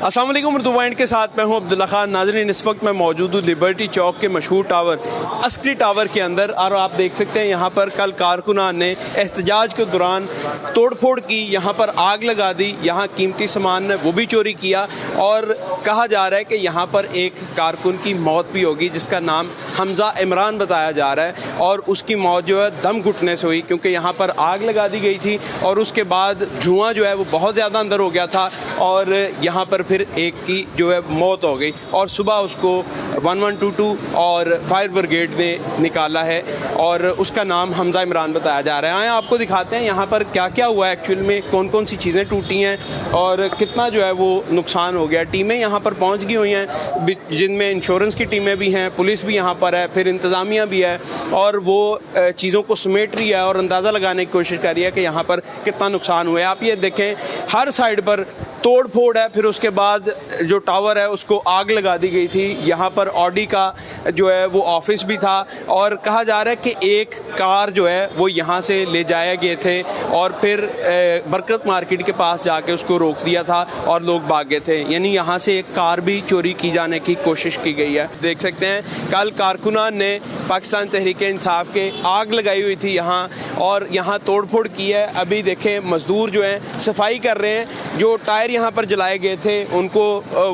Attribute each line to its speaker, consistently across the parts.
Speaker 1: अस्सलाम वालेकुम। उर्दू पॉइंट के साथ मैं हूं अब्दुल्ला खान। नाज़रीन, इस वक्त मैं मौजूद हूँ लिबर्टी चौक के मशहूर टावर अस्करी टावर के अंदर, और आप देख सकते हैं यहाँ पर कल कारकुनान ने एहतजाज के दौरान तोड़फोड़ की, यहाँ पर आग लगा दी, यहाँ कीमती सामान ने वो भी चोरी किया, और कहा जा रहा है कि यहाँ पर एक कारकुन की मौत भी होगी जिसका नाम हमज़ा इमरान बताया जा रहा है, और उसकी मौत जो है दम घुटने से हुई, क्योंकि यहाँ पर आग लगा दी गई थी और उसके बाद धुआं जो है वो बहुत ज़्यादा अंदर हो गया था, और यहाँ पर फिर एक की जो है मौत हो गई, और सुबह उसको 1122 और फायर ब्रिगेड ने निकाला है, और उसका नाम हमज़ा इमरान बताया जा रहा है। आपको दिखाते हैं यहाँ पर क्या क्या हुआ है, एक्चुअल में कौन कौन सी चीज़ें टूटी हैं और कितना जो है वो नुकसान हो गया। टीमें यहाँ पर पहुँच गई हुई हैं, जिनमें इंश्योरेंस की टीमें भी हैं, पुलिस भी यहाँ पर है, फिर इंतज़ामिया भी है, और वो चीज़ों को समेट रही है और अंदाज़ा लगाने की कोशिश कर रही है कि यहाँ पर कितना नुकसान हुआ है। आप ये देखें, हर साइड पर तोड़ फोड़ है। फिर उसके बाद जो टावर है उसको आग लगा दी गई थी। यहाँ पर ऑडी का जो है वो ऑफिस भी था, और कहा जा रहा है कि एक कार जो है वो यहाँ से ले जाए गए थे और फिर बरकत मार्केट के पास जाके उसको रोक दिया था और लोग भाग गए थे। यानी यहाँ से एक कार भी चोरी की जाने की कोशिश की गई है। देख सकते हैं कल कारकुनान ने पाकिस्तान तहरीक इंसाफ के आग लगाई हुई थी यहाँ, और यहाँ तोड़ फोड़ की है। अभी देखें मज़दूर जो हैं सफाई कर रहे हैं, जो टायर यहाँ पर जलाए गए थे उनको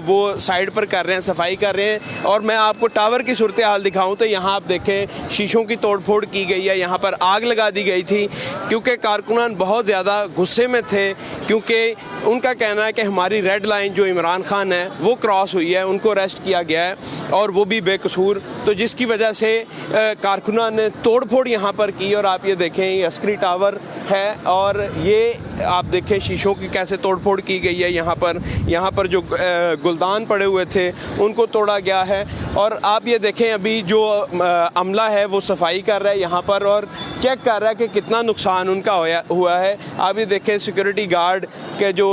Speaker 1: वो साइड पर कर रहे हैं, सफाई कर रहे हैं। और मैं आपको टावर की सूरत हाल दिखाऊं तो यहाँ आप देखें शीशों की तोड़फोड़ की गई है, यहाँ पर आग लगा दी गई थी, क्योंकि कारकुनान बहुत ज़्यादा गुस्से में थे, क्योंकि उनका कहना है कि हमारी रेड लाइन जो इमरान खान है वो क्रॉस हुई है, उनको अरेस्ट किया गया है और वो भी बेकसूर, तो जिसकी वजह से कारकुनान ने तोड़फोड़ यहाँ पर की। और आप ये देखें, ये अस्करी टावर है, और ये आप देखें शीशों की कैसे तोड़फोड़ की गई है। यहाँ पर जो गुलदान पड़े हुए थे उनको तोड़ा गया है, और आप ये देखें अभी जो अमला है वो सफाई कर रहा है यहाँ पर और चेक कर रहा है कि कितना नुकसान उनका हुआ है। आप ये देखें सिक्योरिटी गार्ड के जो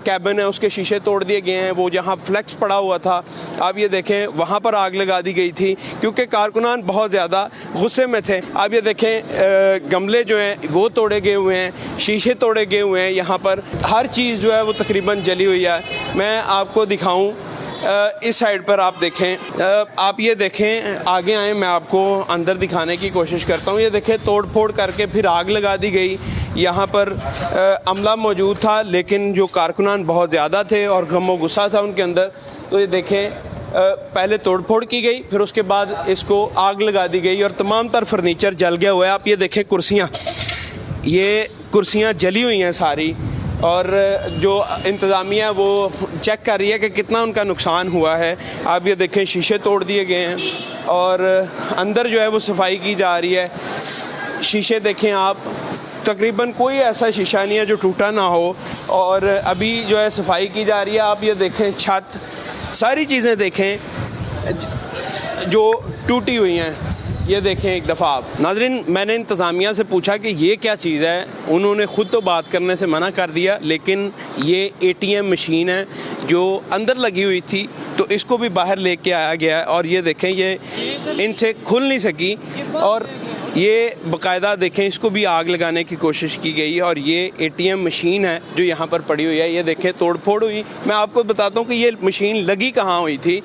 Speaker 1: कैबिन है उसके शीशे तोड़ दिए गए हैं, वो जहाँ फ्लैक्स पड़ा हुआ था आप ये देखें वहाँ पर आग लगा दी गई थी, क्योंकि कारकुनान बहुत ज़्यादा गुस्से में थे। आप ये देखें गमले जो हैं वो तोड़े गए हुए हैं, शीशे तोड़े गए हुए हैं, यहाँ पर हर चीज़ जो है वो तकरीबन जली हुई है। मैं आपको दिखाऊं, इस साइड पर आप देखें, आप ये देखें, आगे आए, मैं आपको अंदर दिखाने की कोशिश करता हूँ। ये देखें तोड़ फोड़ करके फिर आग लगा दी गई। यहाँ पर अमला मौजूद था, लेकिन जो कारकुनान बहुत ज़्यादा थे और गम व गुस्सा था उनके अंदर, तो ये देखें पहले तोड़फोड़ की गई, फिर उसके बाद इसको आग लगा दी गई और तमाम तर फर्नीचर जल गया हुआ है। आप ये देखें कुर्सियाँ, ये कुर्सियाँ जली हुई हैं सारी, और जो इंतज़ामिया वो चेक कर रही है कि कितना उनका नुकसान हुआ है। आप ये देखें शीशे तोड़ दिए गए हैं, और अंदर जो है वो सफाई की जा रही है। शीशे देखें आप, तकरीबन कोई ऐसा शीशा नहीं है जो टूटा ना हो, और अभी जो है सफाई की जा रही है। आप ये देखें छत, सारी चीज़ें देखें जो टूटी हुई हैं, ये देखें एक दफ़ा आप। नाज़रीन, मैंने इंतज़ामिया से पूछा कि ये क्या चीज़ है, उन्होंने ख़ुद तो बात करने से मना कर दिया, लेकिन ये ATM मशीन है जो अंदर लगी हुई थी, तो इसको भी बाहर लेके आया गया है, और ये देखें ये इनसे खुल नहीं सकी, और ये बाकायदा देखें इसको भी आग लगाने की कोशिश की गई, और ये ATM मशीन है जो यहाँ पर पड़ी हुई है। ये देखें तोड़ फोड़ हुई। मैं आपको बताता हूँ कि ये मशीन लगी कहाँ हुई थी।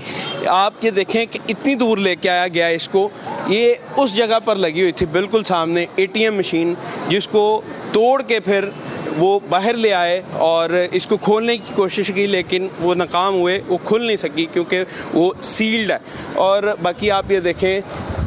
Speaker 1: आप ये देखें कि इतनी दूर लेके आया गया इसको, ये उस जगह पर लगी हुई थी बिल्कुल सामने ATM मशीन, जिसको तोड़ के फिर वो बाहर ले आए और इसको खोलने की कोशिश की, लेकिन वो नाकाम हुए, वो खुल नहीं सकी क्योंकि वो सील्ड है। और बाकी आप ये देखें,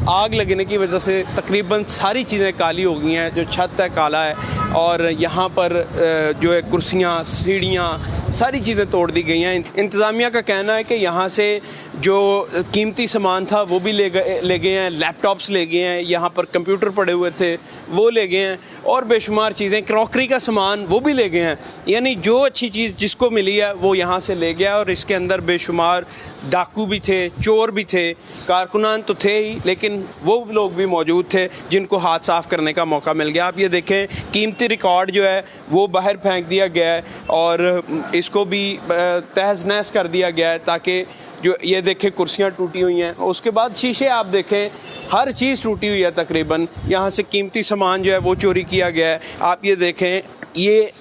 Speaker 1: आग लगने की वजह से तकरीबन सारी चीज़ें काली हो गई हैं, जो छत है काला है, और यहाँ पर जो है कुर्सियाँ, सीढ़ियाँ, सारी चीज़ें तोड़ दी गई हैं। इंतज़ामिया का कहना है कि यहाँ से जो कीमती सामान था वो भी ले गए हैं, लैपटॉप्स ले गए हैं, यहाँ पर कंप्यूटर पड़े हुए थे वो ले गए हैं, और बेशुमार चीज़ें, क्रॉकरी का सामान वो भी ले गए हैं। यानी जो अच्छी चीज़ जिसको मिली है वो यहाँ से ले गया, और इसके अंदर बेशुमार डाकू भी थे, चोर भी थे, कारकुनान तो थे ही, लेकिन वो लोग भी मौजूद थे जिनको हाथ साफ़ करने का मौका मिल गया। आप ये देखें कीमती रिकॉर्ड जो है वो बाहर फेंक दिया गया है, और इसको भी तहस नहस कर दिया गया है, ताकि जो ये देखें कुर्सियाँ टूटी हुई हैं, उसके बाद शीशे आप देखें, हर चीज़ टूटी हुई है तकरीबन। यहाँ से कीमती सामान जो है वो चोरी किया गया है। आप ये देखें, ये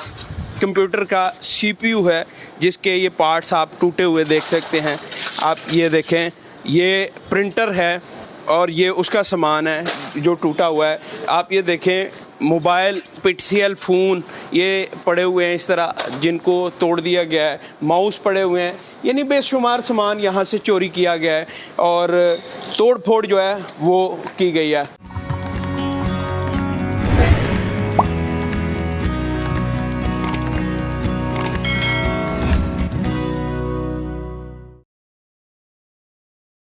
Speaker 1: कंप्यूटर का CPU है जिसके ये पार्ट्स आप टूटे हुए देख सकते हैं। आप ये देखें, ये प्रिंटर है और ये उसका सामान है जो टूटा हुआ है। आप ये देखें, मोबाइल, PTCL फ़ोन ये पड़े हुए हैं इस तरह, जिनको तोड़ दिया गया है। माउस पड़े हुए हैं, यानी बेशुमार सामान यहाँ से चोरी किया गया है और तोड़ फोड़ जो है वो की गई है।